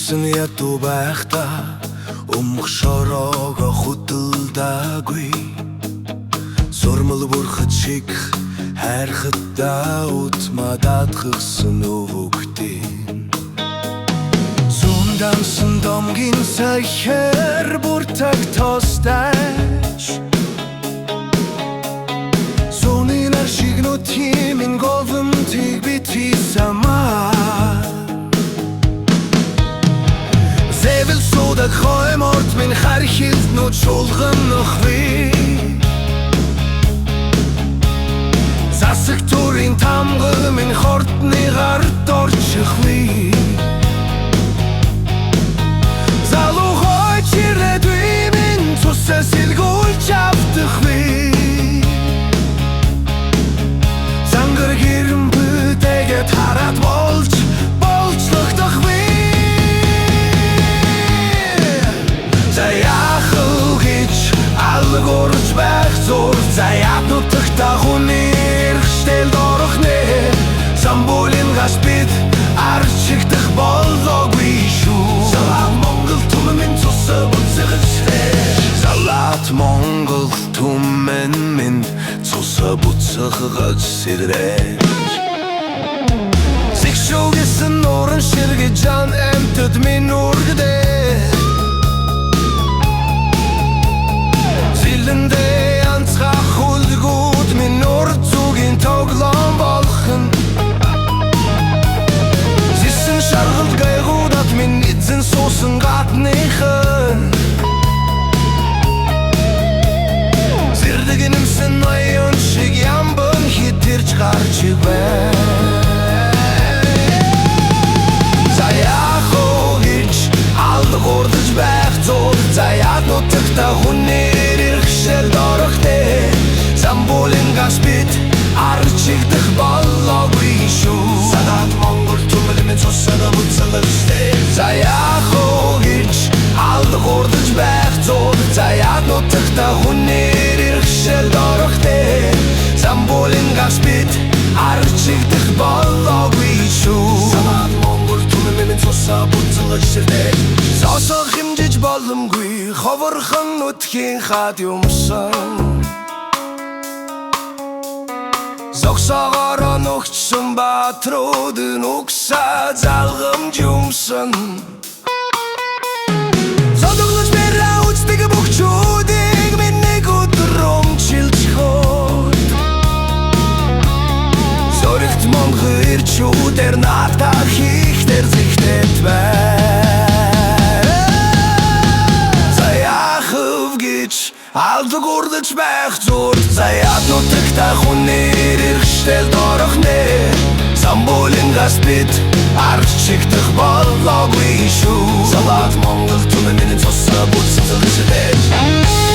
Ирсэн ядуу байхдаа өмг шороогоо худалдаагүй Сурмал бүрхэд шиг хайрхадаа утмадаадгсан өвгтийн Сундансан домгийн саяхэр бүртаг тостайш Сонинар шигнути min голомтыг битри самаа Зэвэл судаг хойморт min хархилнууд шулган нөхви Засаг төрийн тамгал min хортны гарт орчихви Залуу хойч ирээдүй min цусаа сэлгүүлж автахви Зангар гэрэн бүтэгээд хараад болж логдохви Заяахыг гэж алгуурч байх зур Заяат нутагта хүний эрхшээлд орох нэ Самбуулын гаш бид арчигдах болоогүй шүү Залаат Монгол түмэн минь цусаа буцагчтэй Залаат Монгол түмэн минь цусаа буцагч сэрэж Зэгшүүгсэн нуурын ширгэ жан эмтэд минь үргдээ Зилэндээ янцгах хулгууд минь урд зүгийн тоглоом болгон Зисэн шаргалт гайгуудад минь эзэн суусан гадныхан Зэрдэг нэмсэн ноён шиг ямбан хитэрч гарч бай Заяахыг гэж алгуурдаж байх зур Заяат нутагта хүнээр эрхшээлд орох нэ Самбуулын гаш бид арчигдах болоогүй шүү Залаат Монгол түмэн минь цусаа буцагчтэй Заяахыг гэж алгуурдаж байх зур Заяат нутагта хүнээр эрхшээлд орох нэ Самбуулын гаш бид арчигдах болоогүй шүү Залаат Монгол түмэн минь цусаа буцагчтэй Сосох хэмжиж боломгүй ховорхон нутгийн хад юмсан Зогсоогоор нөхцсөн баатрууд нүгсаа залгамж юмсан Зодоглож бэрээ үцдэг бүгчүүдийг минь нэг өдөр өмчилж хот Зоригт Монгол ирчүүдээр надад хийхтэр зихтэт бай Заяахыг гэж алгуурдаж байх зур Заяат нутагта хүнээр эрхшээлд орох нэ Самбуулын гаш бид арчигдах болоогүй шүү Залаат Монгол түмэн минь цусаа буцагчтэй